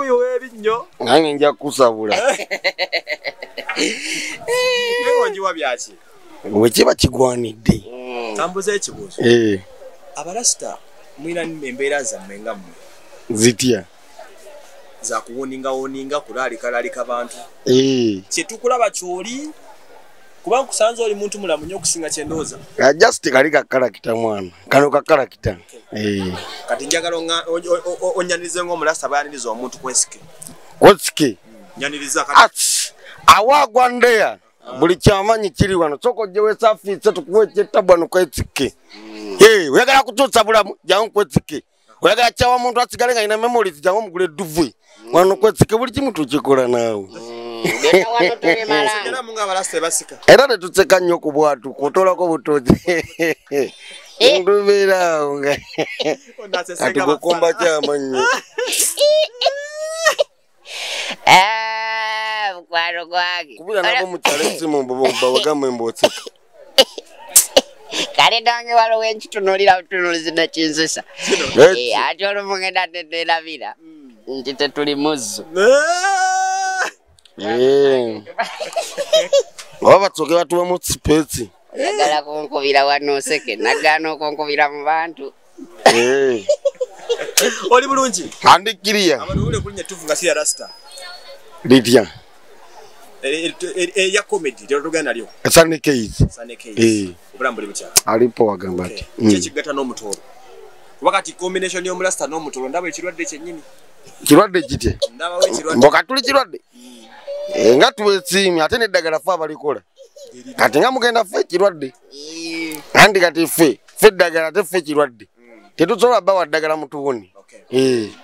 Mukuyu w'ebinnyo. Nange nja kusabula. Ewo njiwa byaki. Wekiba kigwanidde. Tambuza ekibuuzo. Abalasita mwina embeera zammwe nga mmwe. Zitya. Za kuwoninga kulaalika bantu. Kye tukulaba kyoli. Kuba kusanze oli muntu mulamu nnyo okusinga kye ndowooza. Just kali ka character mwana. Kano ka character. Kati njagala onyanirize ng'omulasita bw'ayaniriza omuntu kwesike. Kwesike. Nyaniriza kati. Awagwa ndeya. Buli kyamanyi kiri wano. Soko jewe safiise tukuwe kyetabwano kwesike. Oyagala kutuusa bulamu jangu kwesike. Oyagala kyawa muntu asigale nga ina memories jangu mugule duvu. Wano kwesike buli kimu tukikola naawe. Era tetuseka nnyo ku bwatu kutolako butozi. Ndubeera nga ati kukomba kyamanyi. Mukwano gwange kubira nabo mukyalo esimu bawagamwe mbotseka. Kale nange waliwo enkitunuulira butunuulizi nekinzisa. Ate olumu ngenda nenerabira nti tetuli muzzu. Oba batsoke batuwe mu space. Oyagala kunkubira wano oseke nagaana okunkubira mu bantu. Oli bulungi. Andikiriya. Abantu ule kulinya tufunga si ya rasta. Litya. Ya comedy lyo tugenda lyo. Sunday case. Sunday case. Obulambuli butya. Alipo wagamba ati. Kigata n'Omutooro. Wakati combination yo mulasta n'Omutooro ndaba ekirwadde kyennyini. Kirwadde kiti. Ndaba we kirwadde. Mboka tuli kirwadde. Nga tuwesiimi ate neddagala fa balikola. Kati nga mugenda fe kirwadde. Andi kati fe eddagala te fe kirwadde. Tetusobola bawa ddagala mutuwoni.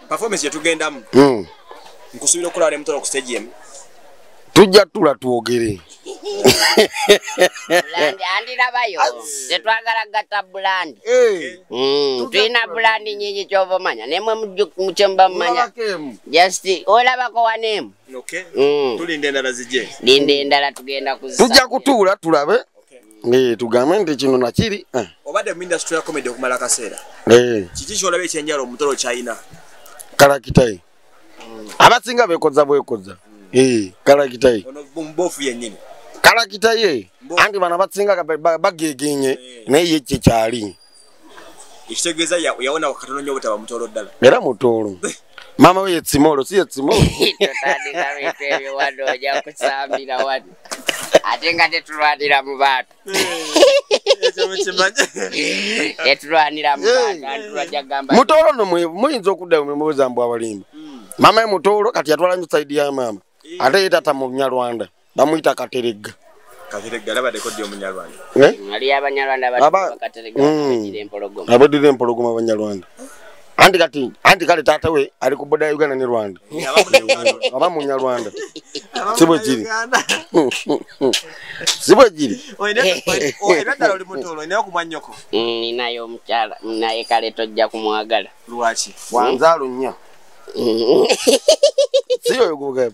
Performance yetugendamu. Nkusuubira okulaba ne Mutooro ku stage tujja tula tuwogere. Andirabayo tetwagala gatta bulandi. Tulina bulandi nyingi kyova omanya nemwe mukyemba mumanya just olabako waneemu. Tulinde endala zijje. Linda endala tugenda kuzisa. Tujja kutuula tulabe. Tugambe nti kino nakiri. Obadde mu industry ya comedy okumala akaseera. Kiki kyolaba ekyenjala Omutooro kyayina? Karakitayi. Abasinga bekoza bwekoza. Karakitayi. Ono mbofu yennyini. Karakitayi. Andi bana basinga bagegenye naye ye kyali. Ekitegeeza yawona wakatono nnyo obutaba Mutooro ddala. Era Mutooro. Mama we yetsimolo si yetsimolo. Totandika bintu ebyo wano ojja kusambira wano. Ate nga tetulwanira mu bantu. Tetulwanira mu bantu. Mutooro no muyinza okudda mu mubuza mbu abalimba. Mama ye Mutooro kati yatwala nyo side ya mama. Ate ye tata mu Bunyarwanda. Bamuyita Kateregga. Kateregga labadde koddi Omunyarwanda. Ali Abanyarwanda Kateregga bagire empologoma. Abadde empologoma Abanyarwanda. Anti kale tata we ali ku boda Uganda ne Rwanda. Aba Munyarwanda. Sibwe kiri. Sibwe kiri. Oyeddala oli Mutooro ina okumanyoko. Ninayo omukyala naye kale tojja kumwagala. Lwaki? Wanzaalo nnyo. Siyo yogoga.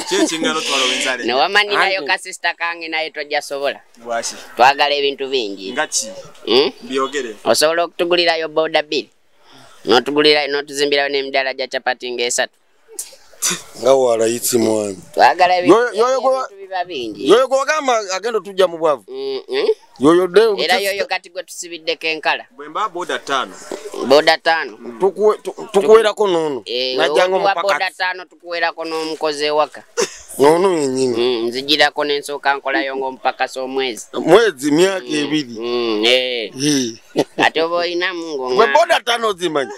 Kyekingano twala wenzale. Ne wamanirayo ka sister kange naye tojja sobola. Lwaki? Twagala ebintu bingi. Ngaki? Byogere. Osobola okutugulirayo boda bill. Notuzimbirayo n'emidaala gya chapati ng'esatu. Nga wala yitsi mwana. Twagala ebintu biba bingi. Yoyo gwagamba agenda tujja mu bwavu. Yoyo de. Era yoyo kati gwe tusibiddeko enkala. Bwemba boda 5. Boda 5. Tukuwerako n'ono. Najjangu mpaka. Boda 5 tukuwerako n'omukozi ewaka. N'ono yennyini. Nzijirako n'ensooka nkolayo ng'omupakasi omwezi. Mwezi myaka 2. Ate oba oyina mungu nga. Gwe boda 5 zimanyi.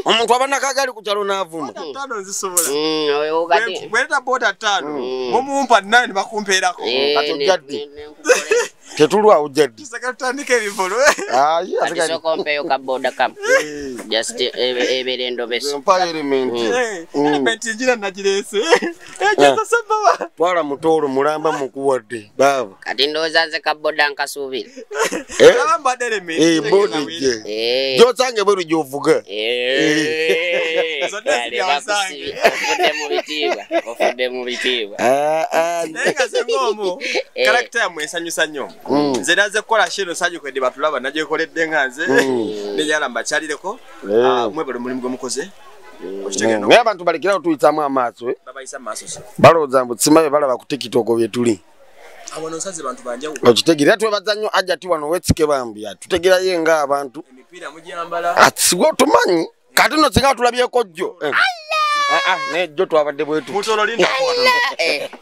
Omuntu abana kagali ku kyalo n'avuma. Boda 5 nzisobola. Bweta boda 5. Mumumpa 9 bakumpeerako. Kati ojjadde. Tetulwawo jjadde. Tusakatandika ebivolo. Kati sooka ompeeyo ka boda kamu. Just ebeera endobeso. Mpa element. Element njira nagireese. Ejjasa sababa. Twala Mutooro mulamba mukuwadde. Baba. Kati ndowooza nze ka boda nkasuubira. Mbadde element. Boda je. Gyosange bwe gyovuga. Ofudde mu bitiibwa. Naye nga se ng'omu karakita yammwe ensanyusa nnyo. Nze naze kukola shino sagikwedde batulaba nagyekoledde nga nze nejala mbakyalireko. Mwebale omulimu gwe mukoze. Naye abantu balekerawo tuyitamu amaaso balowooza mbu simabe balaba ku TikTok bye tuli okitegera twebaza nnyo Ajati wano wetsike bambi tutegerayo ng'abantu sigwe otumanyi kati nno singa tulabyeko jjo nejjo twabadde bwetu Mutooro linda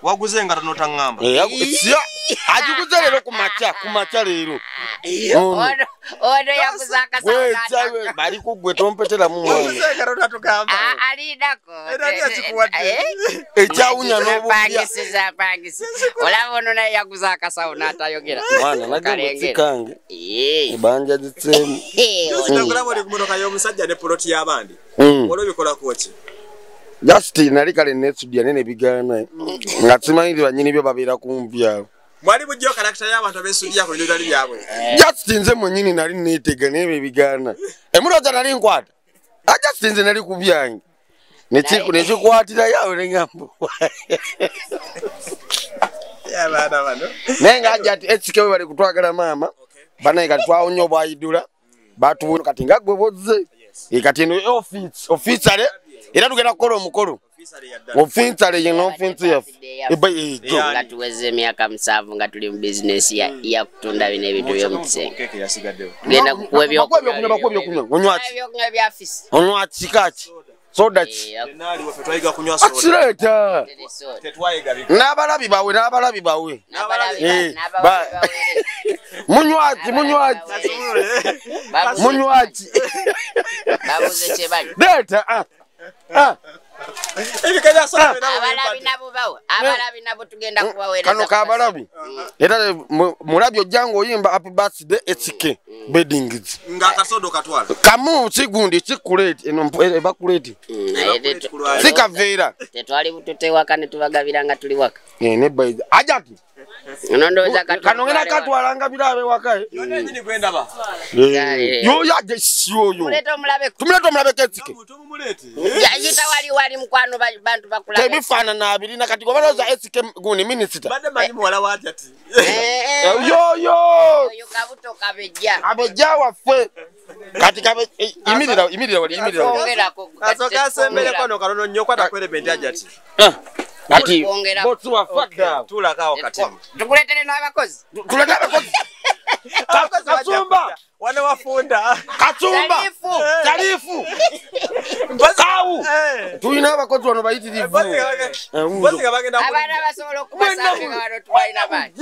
waguze nga tonotaŋŋamba agiguze leero ku makya leero ono yaguze akasawo bali kuggwe tompeteramu alindako ekyawunya n'obupya olaba ono naye yaguze akasawo n'atayogera mwana nagemusikange ebanja zitseemu okulaba oli ku motoka y'omusajja ne poloti y'abandi olw'obikolako ki Justin nali kale nesudia nene bigana nga tsimanyi banyini byo babeera kumpi awo mwali bujjo karakta y'abantu abesudia ko byo byabwe Justin nze mwenyini nali neetega nebe bigana emuloza nali nkwata Justin nze nali kubyange nekikwatira yawe nengambo bana bano nenga Ajati ekikewe bali kutwagala mama banaye kati twawonyo obwayidula batuwulo kati nga gwe bozze kati eno office ale era tugenda kukola omukolo ofinsale yeno ofinsi yafu nga tuweze emyaka 7 nga tuli mu business ya kutunda bino ebintu by'omukisenge genda kukuwa ebyokunywa onywa kikaki soda ki akireeta n'abalabi bawe munywaki babuze kye bali leeta abalabi nabo tugenda kubaweereza kano kabalabi era mulabi ojjanga oyimba happy birthday etike beddings nga kasodo katwala kamu kigundi kikuleti eno ebakuleti sikaveera tetwali bututewaka ne tubagabira nga tuli waka ne baiza Ajati nondoza kano ngena katwalanga birabe waka yone nyini kwenda ba yo yaje siyo muleta omulabe ketike yita wali mkwano bantu bakula tebifana na abiri na kati gobaloza etike guni minister bade manyi mwala wa Ajati yo kabuto kabejja abejja waffe kati kabe imirira wali kasoka sembele kono kalono nnyo kwata kwere bende Ajati ati botu wafada tula kao katimu tukuletere n'abakozi Katumba wane wafunda Katumba tarifu kawu tuyina abakozi wano bayitirivu bozi gabagenda abana basobola okubasange nga wano twalina bangi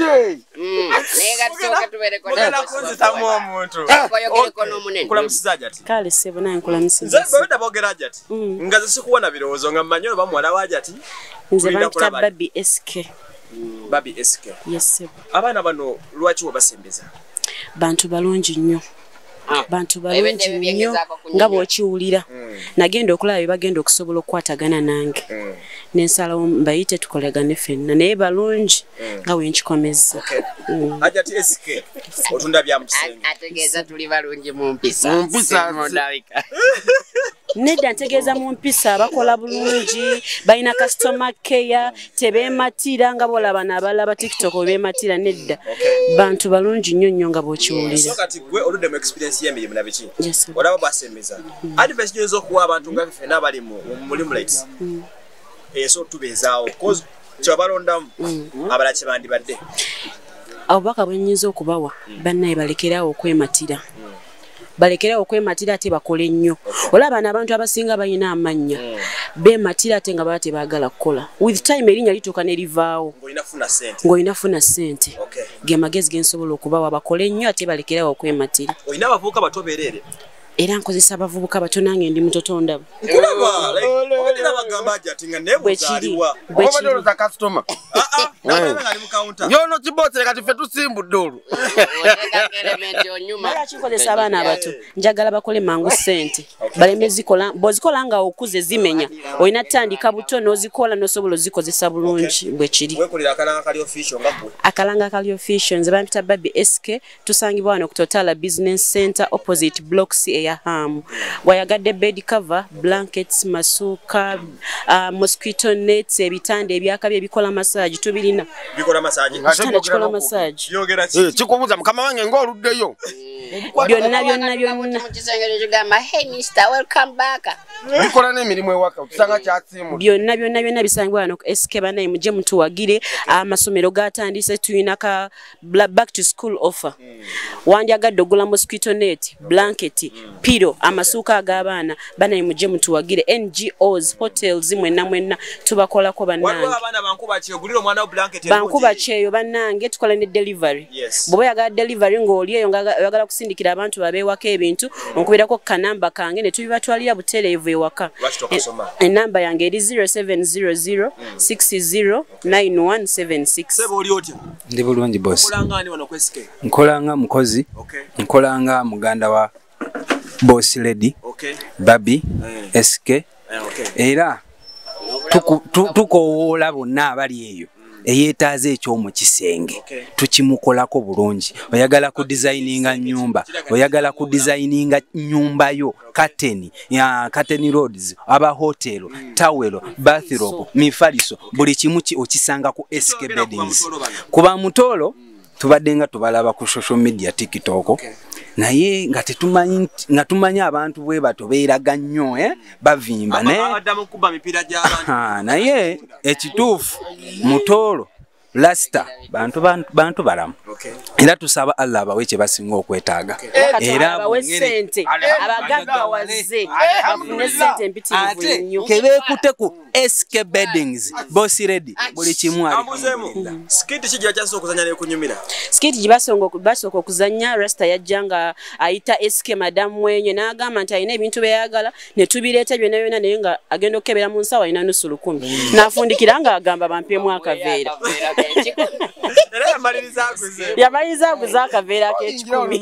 nenga tusooke tubeereko mugenda kunzitamu omuntu koyogereko n'omunene kulamusiza Ajati kale sebo naye nkulamusiza nze bwenda boogera Ajati nga ze sikuwona birowoozo nga mmanyi oba muwala wa Ajati nze bampita Babi SK yes sebo abaana bano lwaki wabasembeza bantu balungi nnyo nga bw'okiwulira nagenda okulaba bye bagenda okusobola okukwatagana nange n'ensalawo mbayite tukolagane ffenna naye balungi nga wenkikomezza Ajati SK otunda bya mukisenge ategeeza tuli balungi mu mpisa nedda ntegeeza mu mpisa bakola bulungi balina customer care tebeematira nga bolaba n'abalaba TikTok beematira nedda bantu balungi nnyo nga bw'okiwulira so kati gwe oludde mu experience y'emirimu na biki olaba basembeza advice gy'oyinza okuwa abantu nga ffe n'abali mu mulimu lights so tubeezaawo cause kyebalondamu abala kye bandibadde obubaka bwe nnyinza okubawa bannaye balekerawo okwematira balekerawo okwematira ate bakole nnyo olaba n'abantu abasinga balina amannya beematira ate nga baba tebaagala kukola with time erinnya lituuka ne livaawo ng'olina funa ssente ge magezi ge nsobola okubawa bakole nnyo ate balekerawo okwematira olina abavubuka bato beereere era nkozesa abavubuka bato nange ndi mutoto ndabo yono kibotere kati ffe tusimbudde olwo kikozesa abaana abato njagala bakole mangu ssente baleme zikola bw'ozikola nga okuze zimenya olina tandika buto n'ozikola n'osobola ozikozesa bulungi bwe kiri akalanga kali official nze bampita Babi SK tusangibwa wano ku Total Business Center opposite blocks ya Ham wayagadde bed cover blankets masuka mosquito nets ebitande ebyakabi ebikola massage tubirina bikola massage kikola massage kikubuza mukama wange ng'oluddeyo byonna mukisengere kigamba hey Mr welcome back bikola n'emirimu ewaka okusanga kyasiimu byonna bisangibwa wano ku SK banaye mujje mutuwagire amasomero gatandise tuyina ka back to school offer wandyagadde ogula mosquito net blanket piro amasuuka ag'abaana banaye mujje mutuwagire NGOs hotels mwenna tubakolako bannange bankuba kyeyo bannange tukola ne delivery bw'oba yagala delivery ng'oli eyo oyagala kusindikira abantu babeewako ebintu onkubirako kanamba kange ne tubibatwalira butereevu ewaka enamba yange eri 0700 609176 ndi bulungi boss nkolanga mukozi nkolanga muganda wa boss lady babi SK era tukowoola bonna abali eyo eyeetaaze ekyomu kisenge tukimukolako bulungi oyagala ku designinga nyumba oyagala ku designinga nyumba yo curtain roads aba hotel tawelo bathrobe mifaliso buli kimu okisanga ku SK Beddings kuba Mutooro tubadde nga tubalaba ku social media TikTok naye nga tetumanyi nga tumanyi abantu bwe bato beeraga nnyo bavimba naye ekituufu Mutooro Lasta bantu balamu era tusaba Allah abawe kye basinga okwetaaga era abawe sente abagaggawaze bafune sente mpitirivu nnyo kebeekute ku SK Beddings boss ready buli kimu ali skiti kijja kyaso okuzanya ne kunyumira skiti gibasonga okuzanya Rasta yajjanga ayita SK madam mwenye n'agamba nti alina ebintu byayagala ne tubireeta byonna naye nga agenda okukebera mu nsawo alina nusu 10 n'afundikira nga agamba bampemu akaveera yamaliriza aguza akaveera k'ekikumi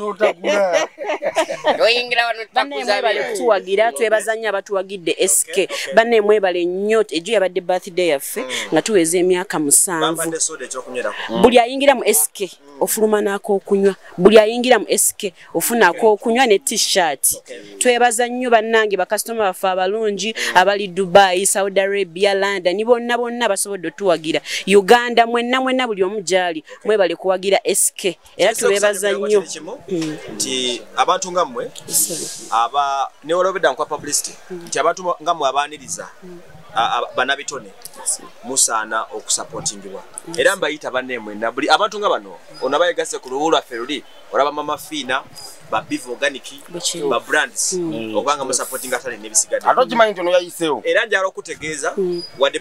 bannemwebale kutuwagira twebazanya abatuwagidde SK bannemwebale nnyo ejo yabadde birthday yaffe nga tuweza emyaka 7 buli ayingira mu SK ofuluma n'ak'okunywa buli ayingira mu SK ofuna ak'okunywa ne t-shirt twebaza nnyo bannange bakasitoma baffe abalungi abali Dubai Saudi Arabia London bonna basobodde otuwagira Uganda mwenna buli omu gyali mwebale kuwagira SK era tubebaza nnyo nti abantu nga mmwe aba ne olobedda nkwa publicity nti abantu nga mmwe abaaniriza banabitone musaana okusupportingibwa era mbayita bannemwe buli abantu nga bano ono abayegase ku lubu lwaffe luli olaba mama Fina ba beef organic ba brands okubanga musupportinga tale nebisigadde ate okimanyi nti ono yayiseewo era njala okutegeeza wadde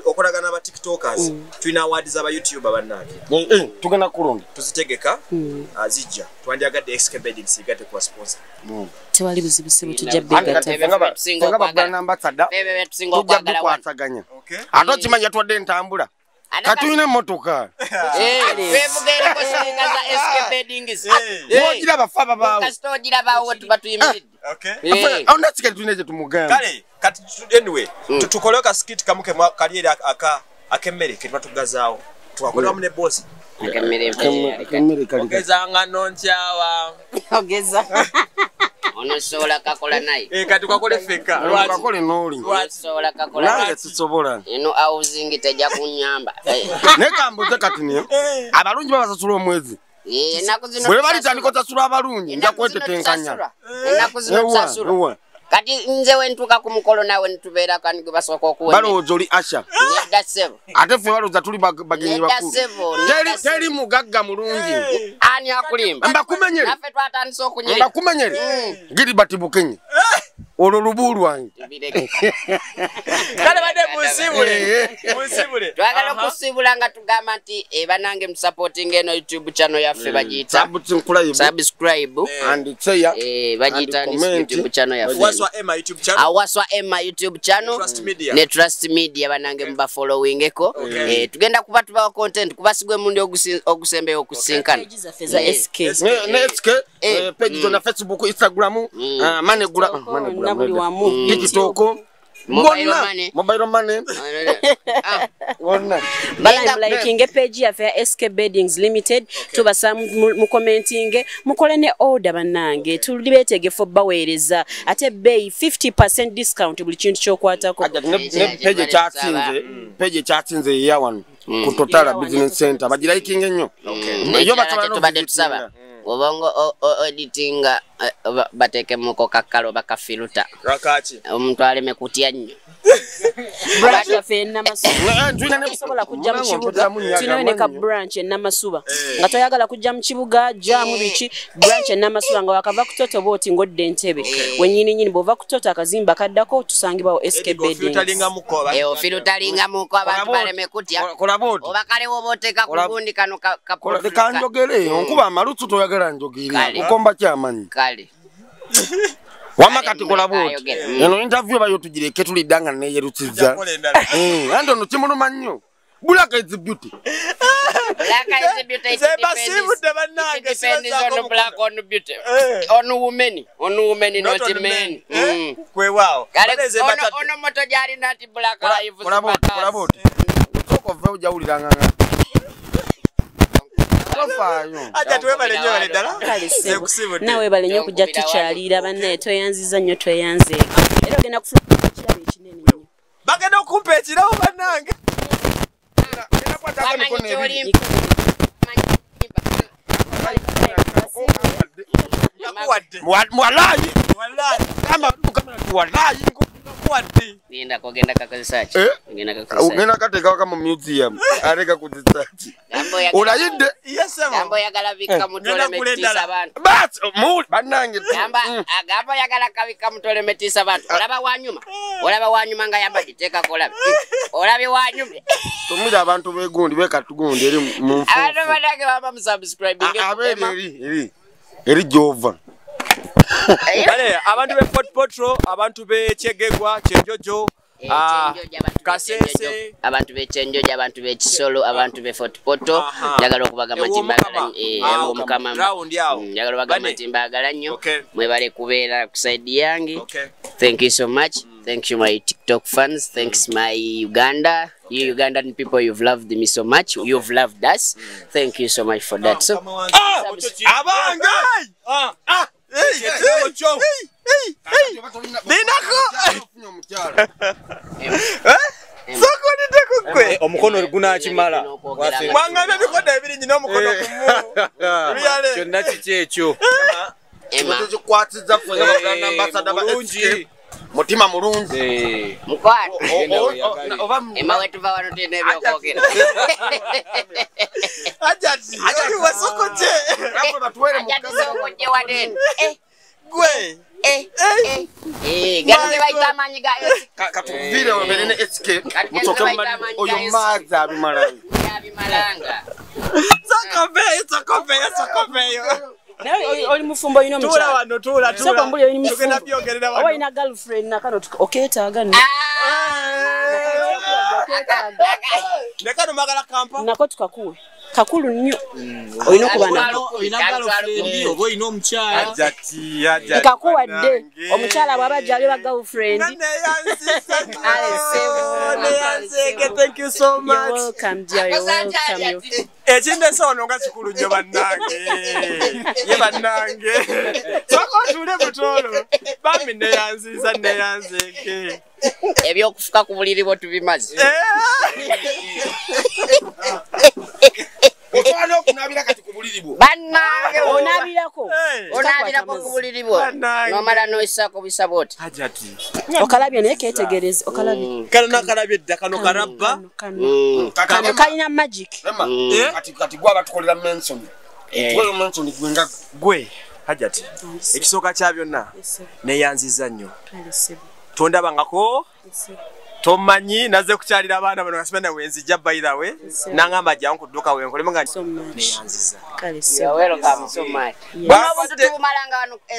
okolagana aba tiktokers tulina awards aba youtuber bannange tugenda kulonda tuzitegeka azijja twandyagadde SK Beddings igate kuwa sponsor tewali buzibusibu tujja begata tujja tukwataganya ate okimanyi yatwadde entambula katuyina emmotoka wevugereko singa za SK Beddings ogira bafa babaawo kasita ogira baawo tubatuyimiridde onatsikali tulina ekyo tumugamba kale kati anyway tukolewo ka skit kamuke kali eri akemmere ke twatugazaawo twakoleramu ne boss ogezanga nonkyawa ogeza ono sola kakola naye kati kwakole feka kakole noli sola kakola naye tusobola eno housing tejja kunyamba nekambuze kati niyo abalungi babasasula omwezi bwe balitandika osasula abalungi nja kwetetenkanya enaku zino tusasula kati nze wentuuka ku mukolo nawe nitubeera kandi gwe basooka okuwona balowooza oli asha nedda ssebo ate ffe balowooza tuli bagenyi bakulu teri mugagga mulungi ani akulimba mbakumenyere naffe twatandise okunyira mbakumenyere Gilbert Bukenye olwo lubu lwange kale badde musibule twagala okusibula nga tugamba nti banange musupporting eno YouTube channel yaffe bagiyita subscribe and share bagiyita YouTube channel yaffe Awaswa Emma YouTube channel ne Trust Media banange mba followingeko tugenda kuba tubawa content kubasigwe mundi ogusembe okusinkana SK page zona Facebook Instagram manegula nabuli wamu TikTok mobile money wonna liking page ya SK Beddings Limited tubasa mu commenting mukole ne order banange tulibetegefu baweereza ate bay 50% discount buli kintu kyokwatako page chatsinze ya wano ku Total Business Center bagiraikinga nnyo yo batubadde tusaba obongo editinga bateke muko kakalo bakafiluta Rakati. Omuntu aleme kutya nnyo. Branch yafe Namasuba. Sobola kujja mu kibuga. Tunayo ne ka branch e Namasuba. Nga toyagala kujja mu kibuga jamu biki branch e Namasuba nga wakava kutoto boti ngodde Entebbe. Wenyini nyini bova kutoto akazimba kaddako tusangibwawo SK Bedding. Ofilutalinga muko abantu baleme kutya. Oba kale woboteka kugundi kano ka kanjogere onkuba amalutu toyagala njogere okomba kyamanyi kale. Wamakati kola boti. Eno interview bayo tugireke tulidanga ne yerutiza. Ando no kimuluma nnyo. Black is beauty. Black is beauty. Depends on black on beauty. On women not men. Kwe wow. Ono moto jari nati black life. Kola boti. Soko vyo jawuliranga. Aja tuwebale nnyo wale ddala. Nawe bale nnyo kujja tukyalira banne toyanziza nnyo tweyanze. Era ogenda kufuna ekirabo ekinene nnyo. Bagenda okumpa ekirabo bannange. Mwalayi. Kama walayi. Nenda kogenda kakosesachi. Ugenda kateka kama museum. Areka kuzisachi. Olayidde. Gambo yagala vika mutole metisa abantu. Bas mu banange. Gambo yagala kavika mutole metisa abantu. Olaba wanyuma nga yamba kiteka kola. Olabe wanyuma. Tumira abantu begundi bekatugundi eri mu. Abantu badage baba musubscribing. Eri Jova. Bale abantu be Potro, abantu be Chegegwa, Chenjojo, Kasese, abantu be Chenjojo, abantu be Kisolo, abantu be Poto, njagala okubaga matimba galanyo, mukama round yao. Njagala okubaga matimba galanyo, mwebale kubeera ku side yange. Thank you so much. Thank you my TikTok fans. Thanks my Uganda. You Ugandan people, you've loved me so much. You've loved us. Thank you so much for that. So, abanga. Soko nitakukwe omukono guna chimala mwangana bikoda ebiri nyina omukono kumu byale kyonna kikekyo tukwatiza fwe abaganda ambassador ba SK mutima mulungi mukwano ema wetu va wano tene byokogera ajati wasoko je hapo batwele mukazoko je wadene gwe gani baita manyi ga katuvire oberene SK mutoke oyo maza abimalanga sakobeyo oli mufumbo ino mchana. Tula wano tula. Soko mbuli oli mufumbo. Tugenda byogerera wano. Owa ina girlfriend nakano oketaga ne. Nekano magala kampa. Nako tukakuwe. Kakulu nnyo. Oyino kubana. Oyina girlfriend obo oyina omukyala. Ajati. Ikakuwadde. Omukyala bwaba jali wa girlfriend. Thank you so much. You're welcome, dear. You're welcome. Ekinde sono nga kikulu nnyo bannange. Ye bannange. Soko tule Mutooro. Bambi neyanzeke. Ebyokufuka ku buliri bwo tubimaze. Otwala okunabira kati ku buliri bwo. Bannange onabirako. Onabirako ku buliri bwo. Nomala noisako bisaboti. Ajati. Okalabye naye ketegereze okalabye. Kana kalabye dda kano karabba. Kano kalina magic. Kati gwa batukolera mention. Gwe mention gwenga gwe. Ajati. Ekisooka kya byonna neyanziza nnyo. Tondabangako. Tomanyi naze kukyalira abaana bano kasipenda wenzija by the way nangamba jja nkuduka wenkole nga neyanziza you're welcome so much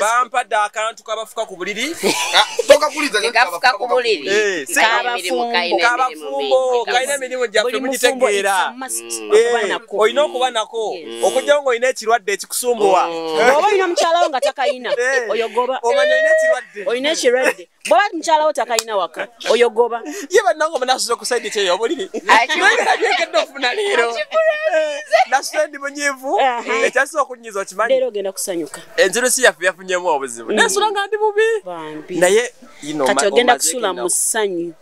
bampadde akantu kabafuka ku buliri toka kuliza kabafuka ku buliri kabafumbo kaina emirimu gyaffe mugitegeera olina okuba nako okujjawo ng'olina ekirwadde ekikusumbuwa oba olina mukyalawo nga takayina oyogoba omanya olina ekirwadde bwaba mukyalawo takayina waka oyogoba ye bannange omunasuza okusaidi kyeyo obuliri nagyekedde ofuna leero nasuza ndi munyiivu ekyasisa okunyiza okimanyi leero ogenda kusanyuka enzirusi yaffe yafunyemu obuzibu nensula nga ndi bubi naye kati ogenda kusula mu ssanyu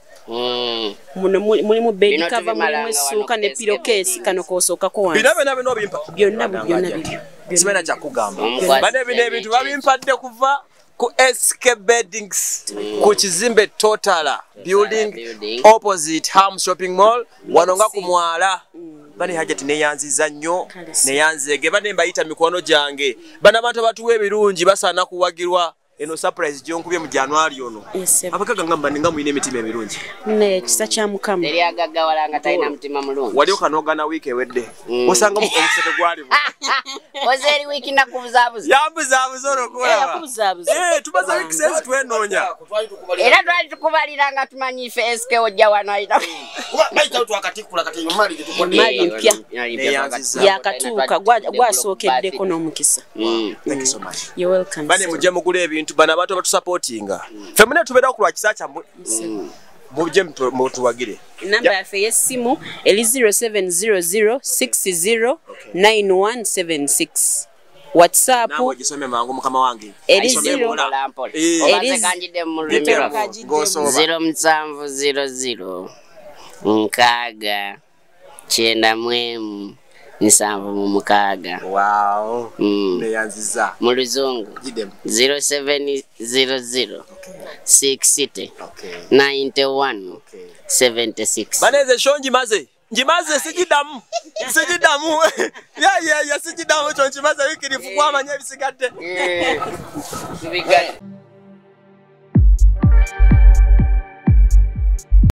mulimu bedi kava mulimu essuuka ne pirokesi kano koosookako wansi byonna byonna bibyo simena kyakugamba bane bino ebintu babimpadde kuva ku SK Beddings ku kizimbe Totala building opposite Ham Shopping Mall wanonga ku mwala bane hajati neyanziza nnyo neyanzege bane mbayita mikono gyange bana abantu batuwe ebirungi basana kuwagirwa eno surprise gyonkubye mu January ono abakaga ngamba ninga muine emitima ebirungi ne kisa kya mukama eri agaga walanga taina mutima mulungi wali okanogana week ewedde osanga mu omusete gwali ozeri week nakubuzabuza yambuzabuza olokola tubaza week sense twenonya era twali tukubaliranga tumanyi ife SK ojja wano ayita bayita twakatikula kati mali mpya yakatuuka gwasookeddeko n'omukisa. Thank you so much. You're welcome. Bane mujje mugule ebintu bana abantu batusupportinga femune tubeera okulwa kisacha mujje mutuwagire namba yaffe y'essimu eri 0700609176 WhatsApp nabo gisome mangu mukama wange eri 0700 nkaaga kyenda mwemu nsanvu mu mukaaga. Wow. Neyanziza. Mu luzungu. 0700 60 91 76. Baneze shonji maze. Njimaze sijidamu. Sijidamu. Ya sijidamu chonji maze wikirifu kwa manye bisigadde. Bisigadde.